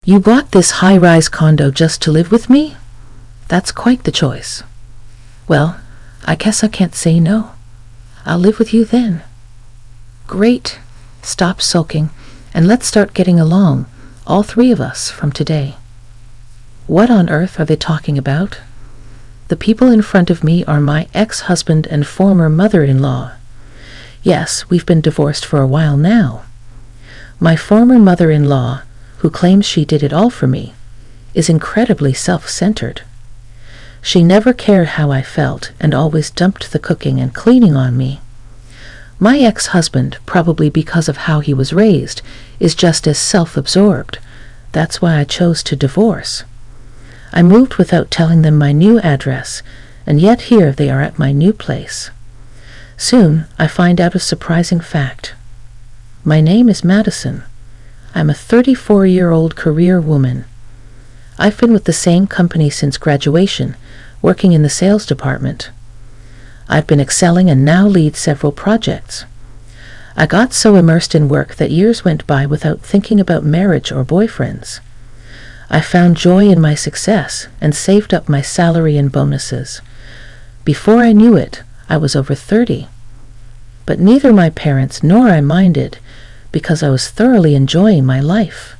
You bought this high-rise condo just to live with me? That's quite the choice. Well, I guess I can't say no. I'll live with you then. Great. Stop sulking, and let's start getting along, all three of us, from today. What on earth are they talking about? The people in front of me are my ex-husband and former mother-in-law. Yes, we've been divorced for a while now. My former mother-in-law, who claims she did it all for me, is incredibly self-centered. She never cared how I felt and always dumped the cooking and cleaning on me. My ex-husband, probably because of how he was raised, is just as self-absorbed. That's why I chose to divorce. I moved without telling them my new address, and yet here they are at my new place. Soon I find out a surprising fact. My name is Madison. I'm a 34-year-old career woman. I've been with the same company since graduation, working in the sales department. I've been excelling and now lead several projects. I got so immersed in work that years went by without thinking about marriage or boyfriends. I found joy in my success and saved up my salary and bonuses. Before I knew it, I was over 30. But neither my parents nor I minded, because I was thoroughly enjoying my life.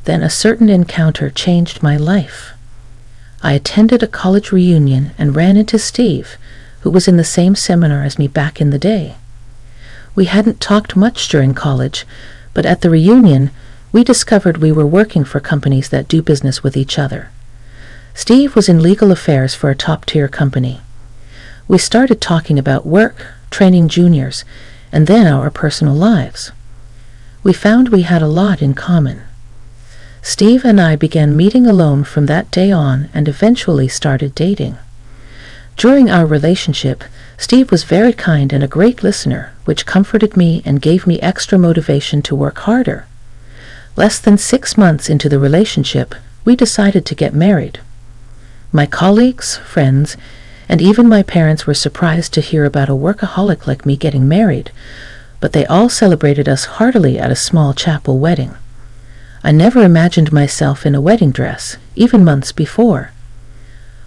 Then a certain encounter changed my life. I attended a college reunion and ran into Steve, who was in the same seminar as me back in the day. We hadn't talked much during college, but at the reunion, we discovered we were working for companies that do business with each other. Steve was in legal affairs for a top-tier company. We started talking about work, training juniors, and then our personal lives. We found we had a lot in common. Steve and I began meeting alone from that day on and eventually started dating. During our relationship, Steve was very kind and a great listener, which comforted me and gave me extra motivation to work harder. Less than 6 months into the relationship, we decided to get married. My colleagues, friends, and even my parents were surprised to hear about a workaholic like me getting married, but they all celebrated us heartily at a small chapel wedding. I never imagined myself in a wedding dress, even months before.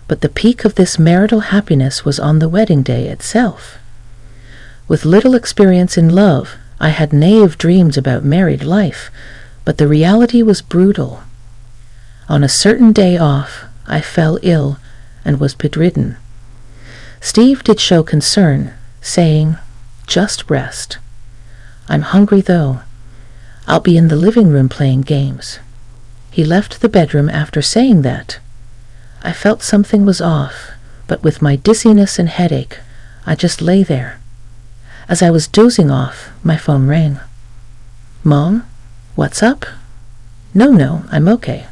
But the peak of this marital happiness was on the wedding day itself. With little experience in love, I had naive dreams about married life, but the reality was brutal. On a certain day off, I fell ill and was bedridden. Steve did show concern, saying, "Just rest. I'm hungry though. I'll be in the living room playing games." He left the bedroom after saying that. I felt something was off, but with my dizziness and headache, I just lay there. As I was dozing off, my phone rang. "Mom, what's up?" No, I'm okay."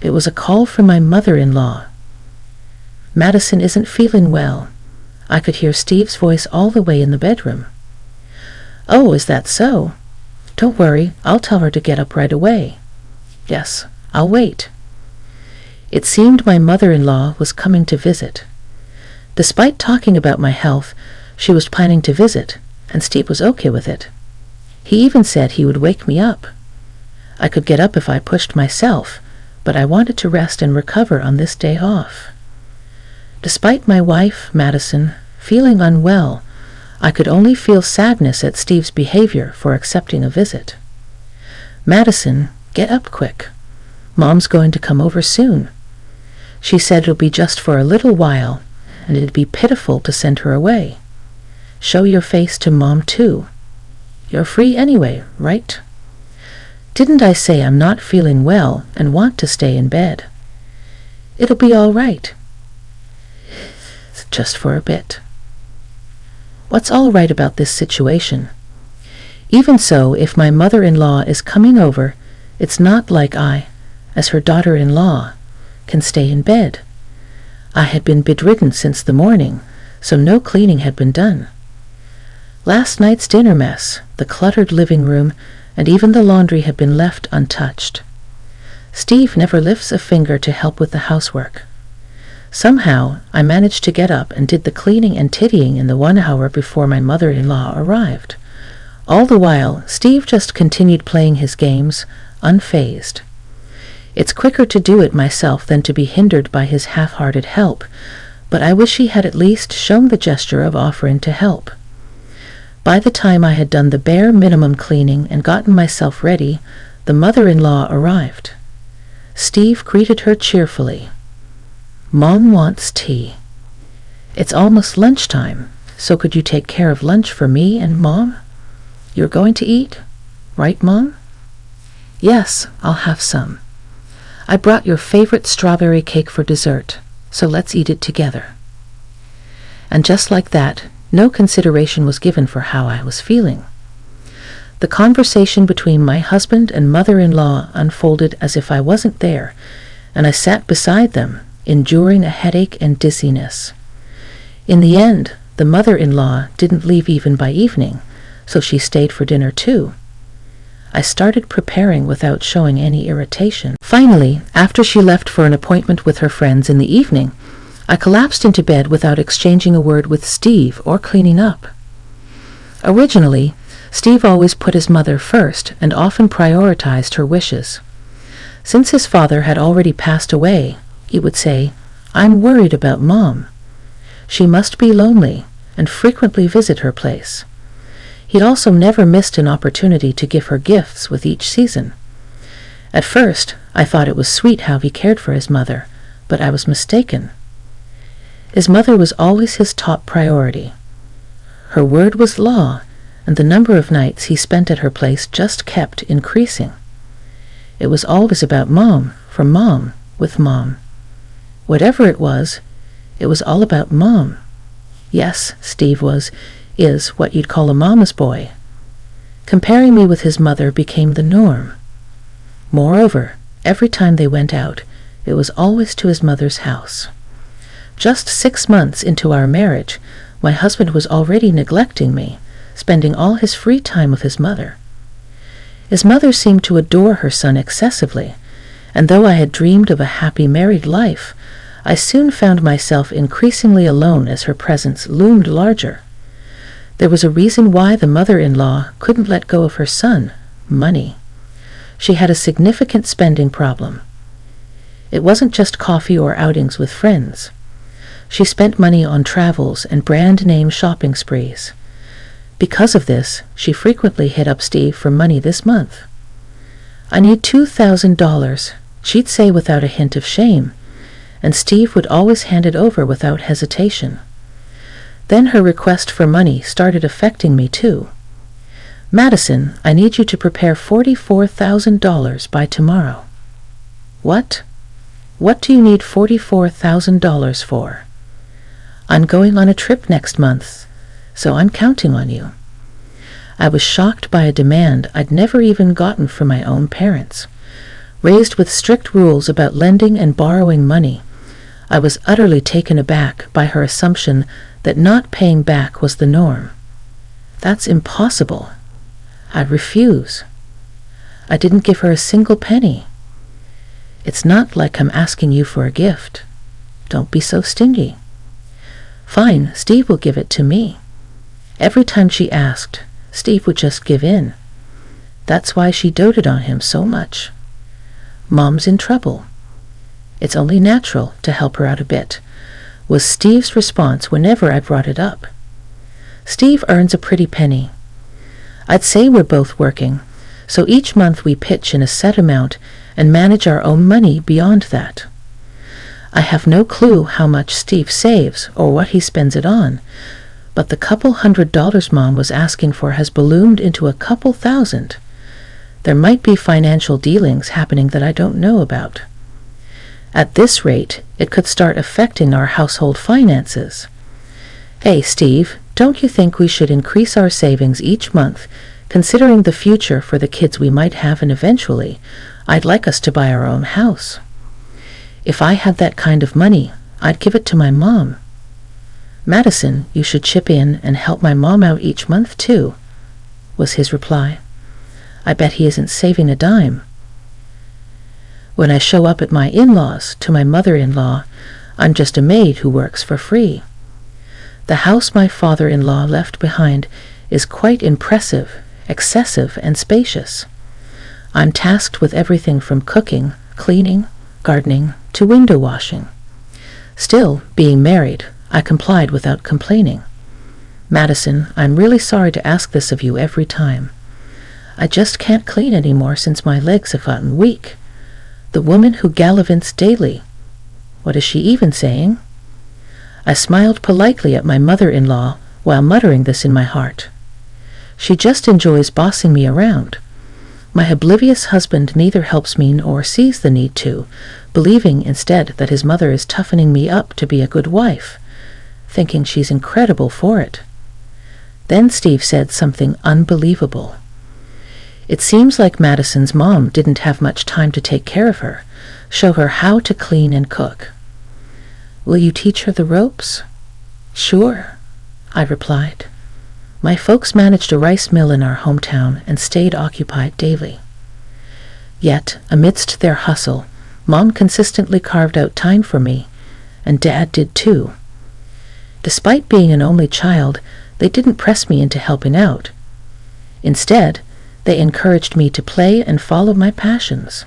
It was a call from my mother-in-law. "Madison isn't feeling well." I could hear Steve's voice all the way in the bedroom. "Oh, is that so? Don't worry, I'll tell her to get up right away." "Yes, I'll wait." It seemed my mother-in-law was coming to visit. Despite talking about my health, she was planning to visit, and Steve was okay with it. He even said he would wake me up. I could get up if I pushed myself, but I wanted to rest and recover on this day off. Despite my wife, Madison, feeling unwell, I could only feel sadness at Steve's behavior for accepting a visit. "Madison, get up quick. Mom's going to come over soon. She said it'll be just for a little while, and it'd be pitiful to send her away. Show your face to Mom too. You're free anyway, right? Didn't I say I'm not feeling well and want to stay in bed? It'll be all right. Just for a bit." What's all right about this situation? Even so, if my mother-in-law is coming over, it's not like I, as her daughter-in-law, can stay in bed. I had been bedridden since the morning, so no cleaning had been done. Last night's dinner mess, the cluttered living room, and even the laundry had been left untouched. Steve never lifts a finger to help with the housework. Somehow, I managed to get up and did the cleaning and tidying in the 1 hour before my mother-in-law arrived. All the while, Steve just continued playing his games, unfazed. It's quicker to do it myself than to be hindered by his half-hearted help, but I wish he had at least shown the gesture of offering to help. By the time I had done the bare minimum cleaning and gotten myself ready, the mother-in-law arrived. Steve greeted her cheerfully. "Mom wants tea. It's almost lunchtime, so could you take care of lunch for me and Mom? You're going to eat, right, Mom?" "Yes, I'll have some. I brought your favorite strawberry cake for dessert, so let's eat it together." And just like that, no consideration was given for how I was feeling. The conversation between my husband and mother-in-law unfolded as if I wasn't there, and I sat beside them, enduring a headache and dizziness. In the end, the mother-in-law didn't leave even by evening, so she stayed for dinner too. I started preparing without showing any irritation. Finally, after she left for an appointment with her friends in the evening, I collapsed into bed without exchanging a word with Steve or cleaning up. Originally, Steve always put his mother first and often prioritized her wishes. Since his father had already passed away, he would say, "I'm worried about Mom. She must be lonely," and frequently visit her place. He'd also never missed an opportunity to give her gifts with each season. At first, I thought it was sweet how he cared for his mother, but I was mistaken. His mother was always his top priority. Her word was law, and the number of nights he spent at her place just kept increasing. It was always about Mom, for Mom, with Mom. Whatever it was all about Mom. Yes, Steve is what you'd call a mama's boy. Comparing me with his mother became the norm. Moreover, every time they went out, it was always to his mother's house. Just 6 months into our marriage, my husband was already neglecting me, spending all his free time with his mother. His mother seemed to adore her son excessively, and though I had dreamed of a happy married life, I soon found myself increasingly alone as her presence loomed larger. There was a reason why the mother-in-law couldn't let go of her son: money. She had a significant spending problem. It wasn't just coffee or outings with friends. She spent money on travels and brand-name shopping sprees. Because of this, she frequently hit up Steve for money this month. "I need $2,000, she'd say without a hint of shame, and Steve would always hand it over without hesitation. Then her request for money started affecting me too. "Madison, I need you to prepare $44,000 by tomorrow." "What? What do you need $44,000 for?" "I'm going on a trip next month, so I'm counting on you." I was shocked by a demand I'd never even gotten from my own parents. Raised with strict rules about lending and borrowing money, I was utterly taken aback by her assumption that not paying back was the norm. "That's impossible. I refuse." I didn't give her a single penny. "It's not like I'm asking you for a gift. Don't be so stingy." "Fine, Steve will give it to me." Every time she asked, Steve would just give in. That's why she doted on him so much. "Mom's in trouble. It's only natural to help her out a bit," was Steve's response whenever I brought it up. Steve earns a pretty penny. I'd say we're both working, so each month we pitch in a set amount and manage our own money beyond that. I have no clue how much Steve saves or what he spends it on, but the couple $100 Mom was asking for has ballooned into a couple thousand. There might be financial dealings happening that I don't know about. At this rate, it could start affecting our household finances. "Hey, Steve, don't you think we should increase our savings each month, considering the future for the kids we might have, and eventually, I'd like us to buy our own house. If I had that kind of money, I'd give it to my mom." "Madison, you should chip in and help my mom out each month too," was his reply. "I bet he isn't saving a dime." When I show up at my in-laws to my mother-in-law, I'm just a maid who works for free. The house my father-in-law left behind is quite impressive, excessive, and spacious. I'm tasked with everything from cooking, cleaning, gardening, to window washing. Still, being married, I complied without complaining. Madison, I'm really sorry to ask this of you every time. I just can't clean anymore since my legs have gotten weak. The woman who gallivants daily. What is she even saying? I smiled politely at my mother-in-law while muttering this in my heart. She just enjoys bossing me around. My oblivious husband neither helps me nor sees the need to, believing instead that his mother is toughening me up to be a good wife, thinking she's incredible for it. Then Steve said something unbelievable. It seems like Madison's mom didn't have much time to take care of her, show her how to clean and cook. Will you teach her the ropes? Sure, I replied. My folks managed a rice mill in our hometown and stayed occupied daily. Yet, amidst their hustle, Mom consistently carved out time for me, and Dad did too. Despite being an only child, they didn't press me into helping out. Instead, they encouraged me to play and follow my passions.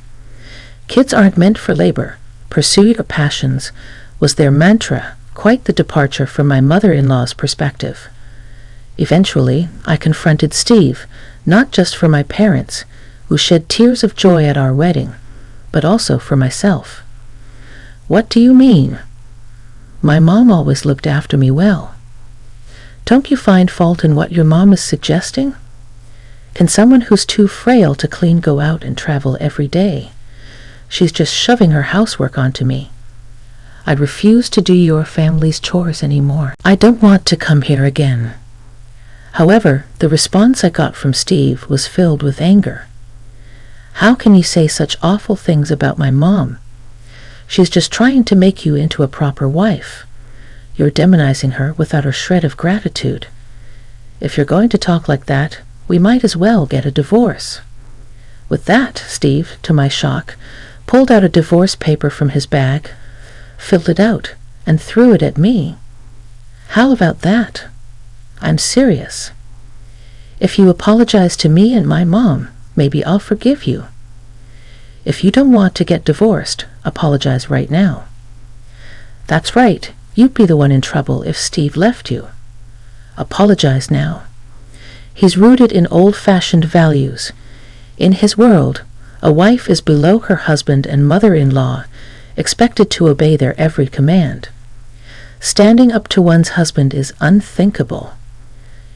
Kids aren't meant for labor. Pursue your passions was their mantra, quite the departure from my mother-in-law's perspective. Eventually, I confronted Steve, not just for my parents, who shed tears of joy at our wedding, but also for myself. What do you mean? My mom always looked after me well. Don't you find fault in what your mom is suggesting? Can someone who's too frail to clean go out and travel every day? She's just shoving her housework onto me. I refuse to do your family's chores anymore. I don't want to come here again. However, the response I got from Steve was filled with anger. How can you say such awful things about my mom? She's just trying to make you into a proper wife. You're demonizing her without a shred of gratitude. If you're going to talk like that, we might as well get a divorce. With that, Steve, to my shock, pulled out a divorce paper from his bag, filled it out, and threw it at me. How about that? I'm serious. If you apologize to me and my mom, maybe I'll forgive you. If you don't want to get divorced, apologize right now. That's right, you'd be the one in trouble if Steve left you. Apologize now. He's rooted in old-fashioned values. In his world, a wife is below her husband and mother-in-law, expected to obey their every command. Standing up to one's husband is unthinkable.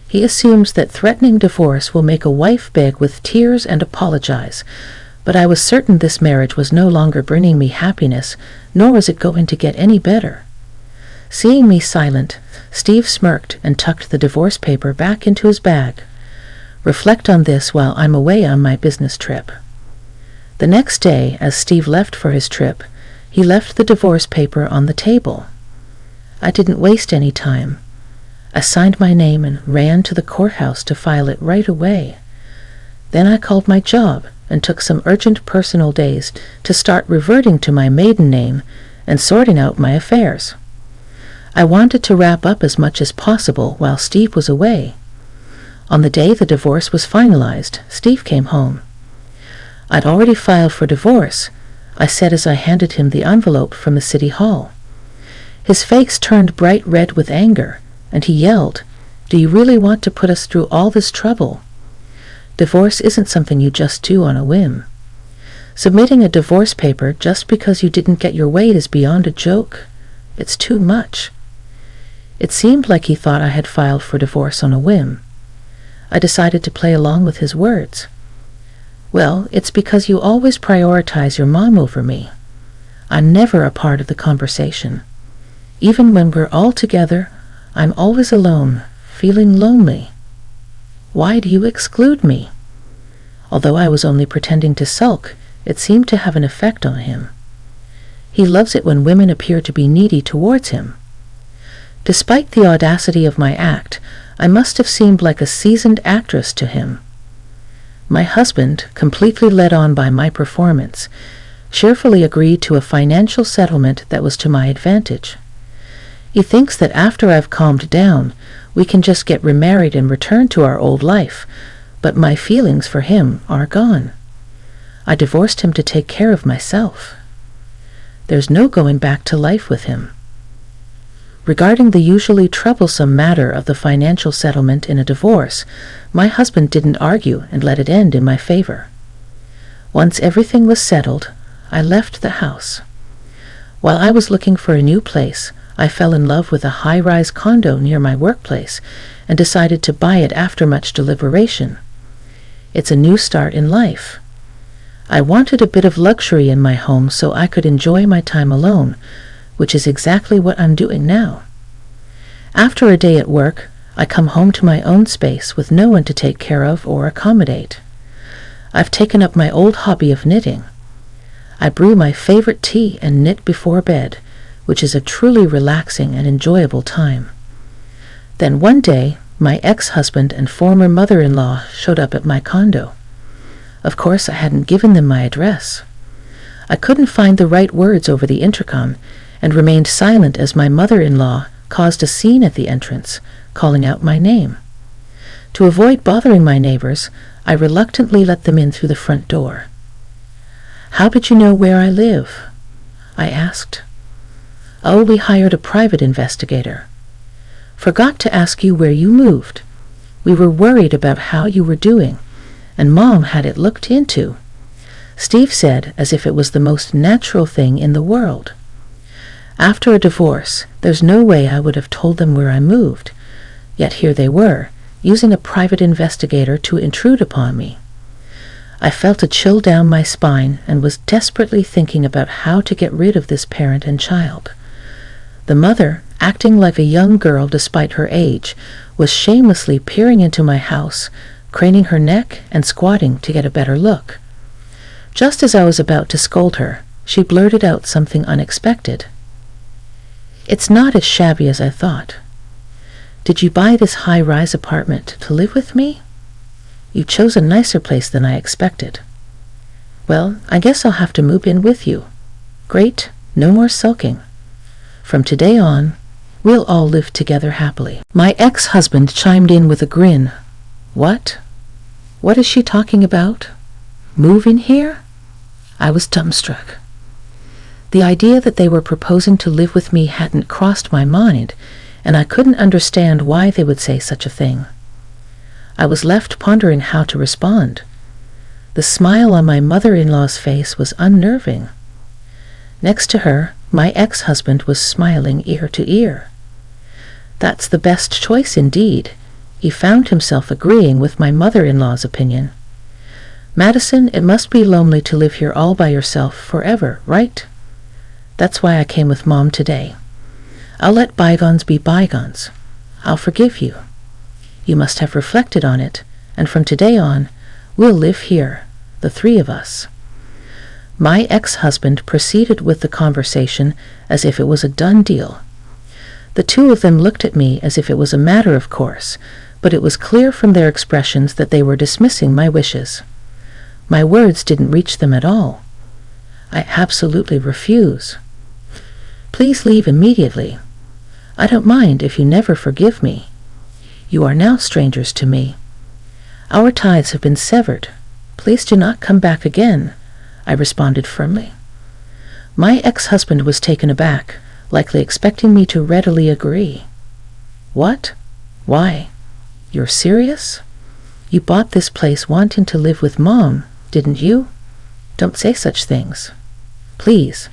He assumes that threatening divorce will make a wife beg with tears and apologize, but I was certain this marriage was no longer bringing me happiness, nor was it going to get any better. Seeing me silent, Steve smirked and tucked the divorce paper back into his bag. Reflect on this while I'm away on my business trip. The next day, as Steve left for his trip, he left the divorce paper on the table. I didn't waste any time. I signed my name and ran to the courthouse to file it right away. Then I called my job and took some urgent personal days to start reverting to my maiden name and sorting out my affairs. I wanted to wrap up as much as possible while Steve was away. On the day the divorce was finalized, Steve came home. I'd already filed for divorce, I said as I handed him the envelope from the city hall. His face turned bright red with anger, and he yelled, "Do you really want to put us through all this trouble? Divorce isn't something you just do on a whim. Submitting a divorce paper just because you didn't get your way is beyond a joke. It's too much." It seemed like he thought I had filed for divorce on a whim. I decided to play along with his words. "Well, it's because you always prioritize your mom over me. I'm never a part of the conversation. Even when we're all together, I'm always alone, feeling lonely. Why do you exclude me?" Although I was only pretending to sulk, it seemed to have an effect on him. He loves it when women appear to be needy towards him. Despite the audacity of my act, I must have seemed like a seasoned actress to him. My husband, completely led on by my performance, cheerfully agreed to a financial settlement that was to my advantage. He thinks that after I've calmed down, we can just get remarried and return to our old life, but my feelings for him are gone. I divorced him to take care of myself. There's no going back to life with him. Regarding the usually troublesome matter of the financial settlement in a divorce, my husband didn't argue and let it end in my favor. Once everything was settled, I left the house. While I was looking for a new place, I fell in love with a high-rise condo near my workplace and decided to buy it after much deliberation. It's a new start in life. I wanted a bit of luxury in my home so I could enjoy my time alone, which is exactly what I'm doing now. After a day at work, I come home to my own space with no one to take care of or accommodate. I've taken up my old hobby of knitting. I brew my favorite tea and knit before bed, which is a truly relaxing and enjoyable time. Then one day, my ex-husband and former mother-in-law showed up at my condo. Of course, I hadn't given them my address. I couldn't find the right words over the intercom and remained silent as my mother-in-law caused a scene at the entrance, calling out my name. To avoid bothering my neighbors, I reluctantly let them in through the front door. "How did you know where I live?" I asked. "Oh, we hired a private investigator. Forgot to ask you where you moved. We were worried about how you were doing, and Mom had it looked into," Steve said, as if it was the most natural thing in the world. After a divorce, there's no way I would have told them where I moved, yet here they were, using a private investigator to intrude upon me. I felt a chill down my spine and was desperately thinking about how to get rid of this parent and child. The mother, acting like a young girl despite her age, was shamelessly peering into my house, craning her neck and squatting to get a better look. Just as I was about to scold her, she blurted out something unexpected. "It's not as shabby as I thought. Did you buy this high-rise apartment to live with me? You chose a nicer place than I expected." "Well, I guess I'll have to move in with you." "Great, no more sulking. From today on, we'll all live together happily." My ex-husband chimed in with a grin. "What? What is she talking about? Move in here?" I was dumbstruck. The idea that they were proposing to live with me hadn't crossed my mind, and I couldn't understand why they would say such a thing. I was left pondering how to respond. The smile on my mother-in-law's face was unnerving. Next to her, my ex-husband was smiling ear to ear. That's the best choice indeed. He found himself agreeing with my mother-in-law's opinion. "Madison, it must be lonely to live here all by yourself forever, right? That's why I came with Mom today. I'll let bygones be bygones. I'll forgive you. You must have reflected on it, and from today on, we'll live here, the three of us." My ex-husband proceeded with the conversation as if it was a done deal. The two of them looked at me as if it was a matter of course, but it was clear from their expressions that they were dismissing my wishes. My words didn't reach them at all. "I absolutely refuse." "Please leave immediately. I don't mind if you never forgive me. You are now strangers to me. Our ties have been severed. Please do not come back again," I responded firmly. My ex-husband was taken aback, likely expecting me to readily agree. "What? Why? You're serious? You bought this place wanting to live with Mom, didn't you? Don't say such things. Please.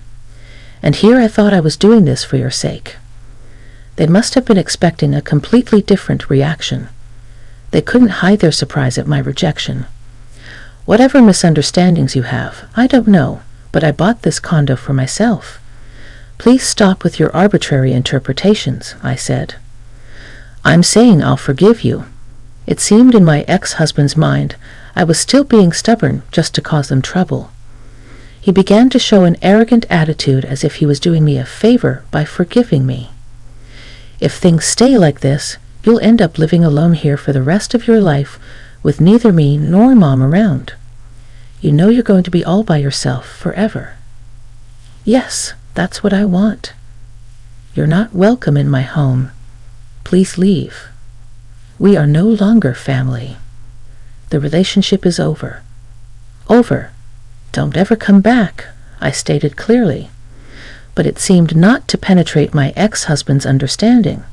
And here I thought I was doing this for your sake." They must have been expecting a completely different reaction. They couldn't hide their surprise at my rejection. "Whatever misunderstandings you have, I don't know, but I bought this condo for myself. Please stop with your arbitrary interpretations," I said. "I'm saying I'll forgive you." It seemed in my ex-husband's mind I was still being stubborn just to cause them trouble. He began to show an arrogant attitude as if he was doing me a favor by forgiving me. "If things stay like this, you'll end up living alone here for the rest of your life with neither me nor Mom around. You know you're going to be all by yourself forever." "Yes, that's what I want." "You're not welcome in my home. Please leave. We are no longer family. The relationship is over. Over. "Don't ever come back," I stated clearly, but it seemed not to penetrate my ex-husband's understanding.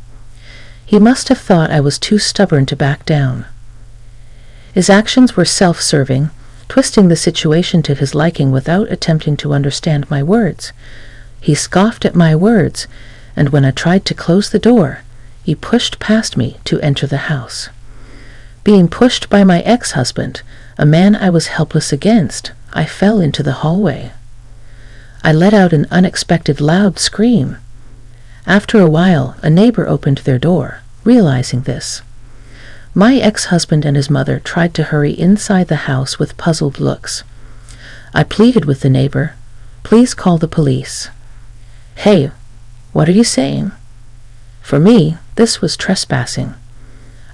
He must have thought I was too stubborn to back down. His actions were self-serving, twisting the situation to his liking without attempting to understand my words. He scoffed at my words, and when I tried to close the door, he pushed past me to enter the house. Being pushed by my ex-husband, a man I was helpless against, I fell into the hallway. I let out an unexpected loud scream. After a while, a neighbor opened their door, realizing this. My ex-husband and his mother tried to hurry inside the house with puzzled looks. I pleaded with the neighbor, "Please call the police." "Hey, what are you saying?" For me, this was trespassing.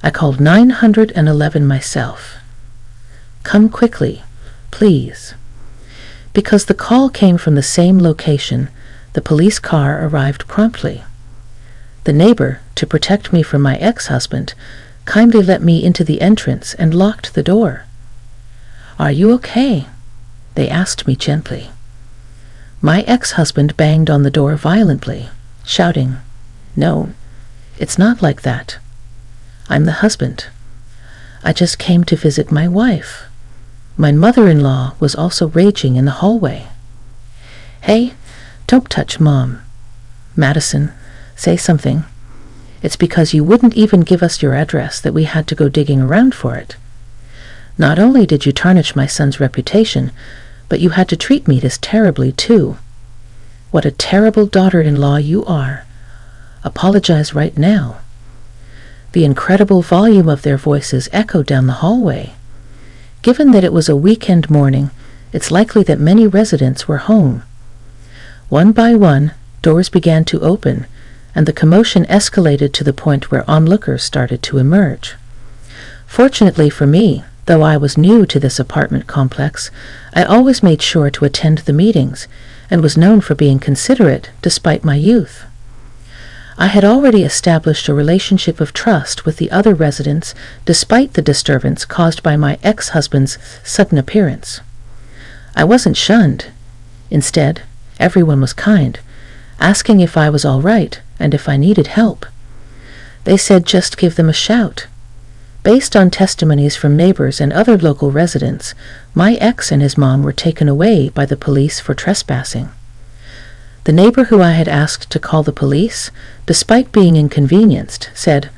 I called 911 myself. "Come quickly, please." Because the call came from the same location, the police car arrived promptly. The neighbor, to protect me from my ex-husband, kindly let me into the entrance and locked the door. "Are you okay?" they asked me gently. My ex-husband banged on the door violently, shouting, "No, it's not like that. I'm the husband. I just came to visit my wife." My mother-in-law was also raging in the hallway. "Hey, don't touch Mom. Madison, say something. It's because you wouldn't even give us your address that we had to go digging around for it. Not only did you tarnish my son's reputation, but you had to treat me this terribly too. What a terrible daughter-in-law you are. Apologize right now." The incredible volume of their voices echoed down the hallway. Given that it was a weekend morning, it's likely that many residents were home. One by one, doors began to open, and the commotion escalated to the point where onlookers started to emerge. Fortunately for me, though I was new to this apartment complex, I always made sure to attend the meetings, and was known for being considerate despite my youth. I had already established a relationship of trust with the other residents despite the disturbance caused by my ex-husband's sudden appearance. I wasn't shunned. Instead, everyone was kind, asking if I was all right and if I needed help. They said just give them a shout. Based on testimonies from neighbors and other local residents, my ex and his mom were taken away by the police for trespassing. The neighbor who I had asked to call the police, despite being inconvenienced, said,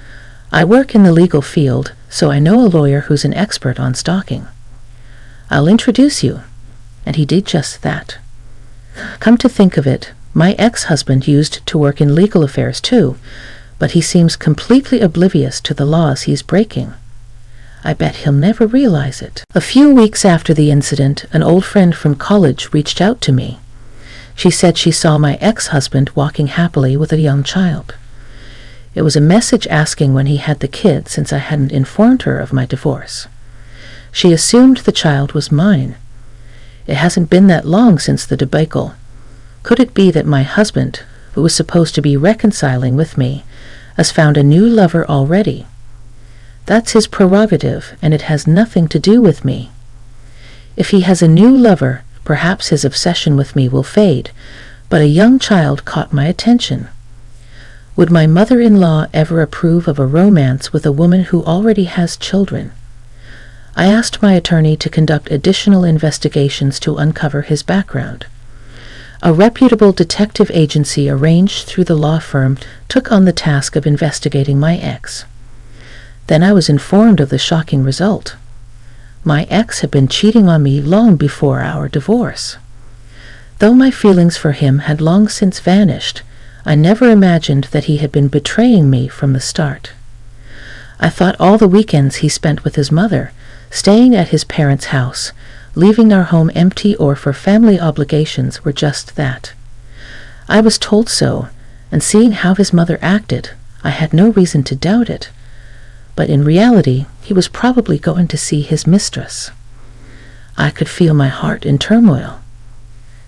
"I work in the legal field, so I know a lawyer who's an expert on stalking. I'll introduce you." And he did just that. Come to think of it, my ex-husband used to work in legal affairs too, but he seems completely oblivious to the laws he's breaking. I bet he'll never realize it. A few weeks after the incident, an old friend from college reached out to me. She said she saw my ex-husband walking happily with a young child. It was a message asking when he had the kid since I hadn't informed her of my divorce. She assumed the child was mine. It hasn't been that long since the debacle. Could it be that my husband, who was supposed to be reconciling with me, has found a new lover already? That's his prerogative, and it has nothing to do with me. If he has a new lover, perhaps his obsession with me will fade, but a young child caught my attention. Would my mother-in-law ever approve of a romance with a woman who already has children? I asked my attorney to conduct additional investigations to uncover his background. A reputable detective agency arranged through the law firm took on the task of investigating my ex. Then I was informed of the shocking result. My ex had been cheating on me long before our divorce. Though my feelings for him had long since vanished, I never imagined that he had been betraying me from the start. I thought all the weekends he spent with his mother, staying at his parents' house, leaving our home empty or for family obligations were just that. I was told so, and seeing how his mother acted, I had no reason to doubt it. But in reality, he was probably going to see his mistress. I could feel my heart in turmoil.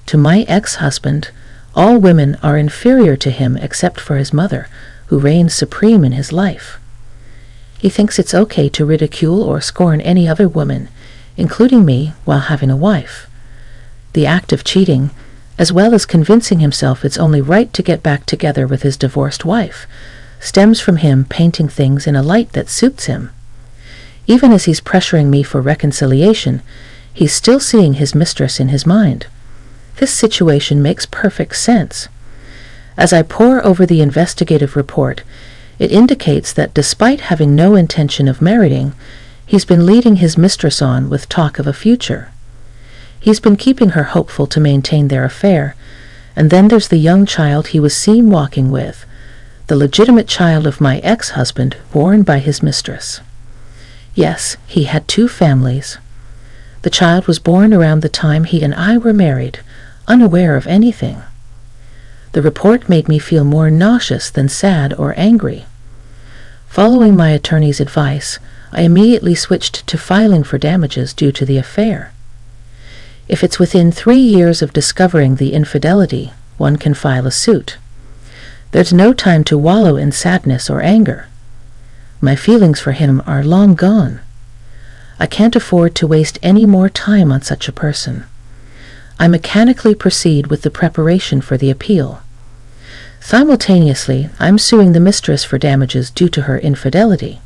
To my ex-husband, all women are inferior to him except for his mother, who reigns supreme in his life. He thinks it's okay to ridicule or scorn any other woman, including me, while having a wife. The act of cheating, as well as convincing himself it's only right to get back together with his divorced wife, stems from him painting things in a light that suits him. Even as he's pressuring me for reconciliation, he's still seeing his mistress in his mind. This situation makes perfect sense. As I pore over the investigative report, it indicates that despite having no intention of marrying, he's been leading his mistress on with talk of a future. He's been keeping her hopeful to maintain their affair, and then there's the young child he was seen walking with, the legitimate child of my ex-husband born by his mistress. Yes, he had two families. The child was born around the time he and I were married, unaware of anything. The report made me feel more nauseous than sad or angry. Following my attorney's advice, I immediately switched to filing for damages due to the affair. If it's within 3 years of discovering the infidelity, one can file a suit. There's no time to wallow in sadness or anger. My feelings for him are long gone. I can't afford to waste any more time on such a person. I mechanically proceed with the preparation for the appeal. Simultaneously, I'm suing the mistress for damages due to her infidelity.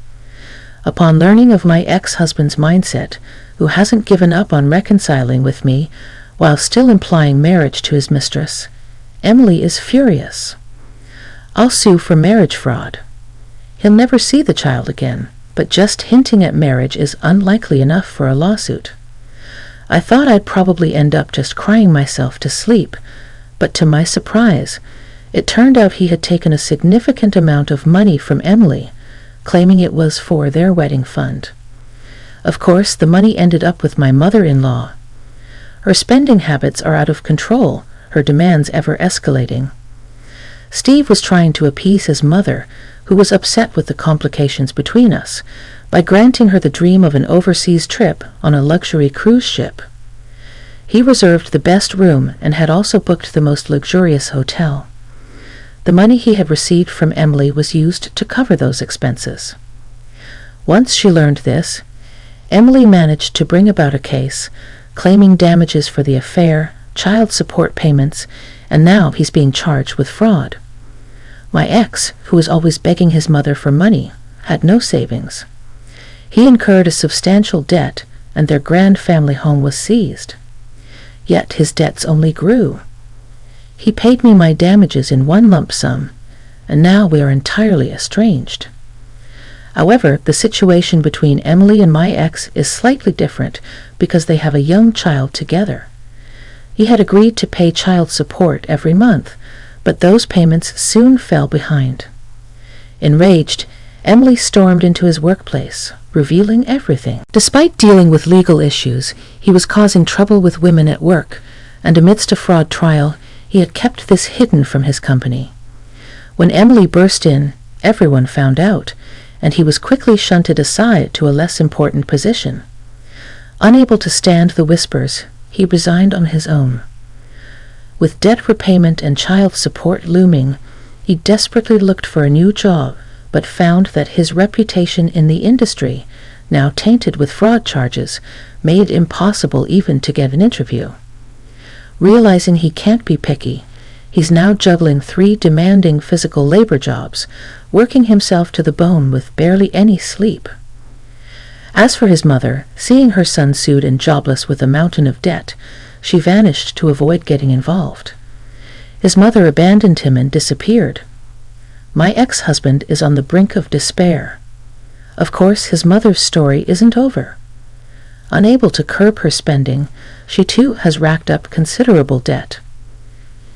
Upon learning of my ex-husband's mindset, who hasn't given up on reconciling with me while still implying marriage to his mistress, Emily is furious. I'll sue for marriage fraud. He'll never see the child again, but just hinting at marriage is unlikely enough for a lawsuit. I thought I'd probably end up just crying myself to sleep, but to my surprise, it turned out he had taken a significant amount of money from Emily, claiming it was for their wedding fund. Of course, the money ended up with my mother-in-law. Her spending habits are out of control, her demands ever escalating. Steve was trying to appease his mother, who was upset with the complications between us, by granting her the dream of an overseas trip on a luxury cruise ship. He reserved the best room and had also booked the most luxurious hotel. The money he had received from Emily was used to cover those expenses. Once she learned this, Emily managed to bring about a case, claiming damages for the affair, child support payments, and now he's being charged with fraud. My ex, who was always begging his mother for money, had no savings. He incurred a substantial debt, and their grand family home was seized. Yet his debts only grew. He paid me my damages in one lump sum, and now we are entirely estranged. However, the situation between Emily and my ex is slightly different because they have a young child together. He had agreed to pay child support every month, but those payments soon fell behind. Enraged, Emily stormed into his workplace, revealing everything. Despite dealing with legal issues, he was causing trouble with women at work, and amidst a fraud trial, he had kept this hidden from his company. When Emily burst in, everyone found out, and he was quickly shunted aside to a less important position. Unable to stand the whispers, he resigned on his own. With debt repayment and child support looming, he desperately looked for a new job, but found that his reputation in the industry, now tainted with fraud charges, made it impossible even to get an interview. Realizing he can't be picky, he's now juggling 3 demanding physical labor jobs, working himself to the bone with barely any sleep. As for his mother, seeing her son sued and jobless with a mountain of debt, she vanished to avoid getting involved. His mother abandoned him and disappeared. My ex-husband is on the brink of despair. Of course, his mother's story isn't over. Unable to curb her spending, she too has racked up considerable debt.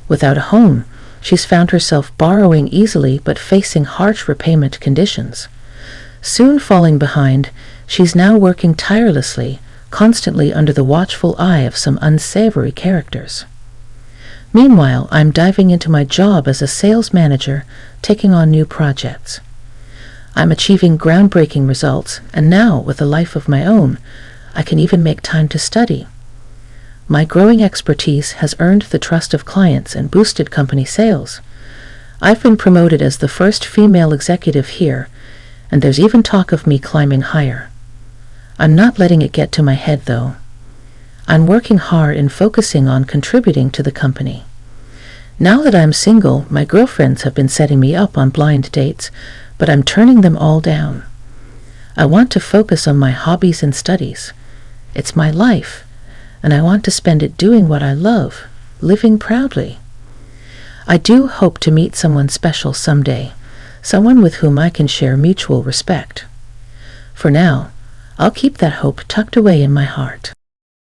Without a home, she's found herself borrowing easily but facing harsh repayment conditions. Soon falling behind, she's now working tirelessly, constantly under the watchful eye of some unsavory characters. Meanwhile, I'm diving into my job as a sales manager, taking on new projects. I'm achieving groundbreaking results, and now, with a life of my own, I can even make time to study. My growing expertise has earned the trust of clients and boosted company sales. I've been promoted as the first female executive here, and there's even talk of me climbing higher. I'm not letting it get to my head, though. I'm working hard and focusing on contributing to the company. Now that I'm single, my girlfriends have been setting me up on blind dates, but I'm turning them all down. I want to focus on my hobbies and studies. It's my life, and I want to spend it doing what I love, living proudly. I do hope to meet someone special someday, someone with whom I can share mutual respect. For now, I'll keep that hope tucked away in my heart.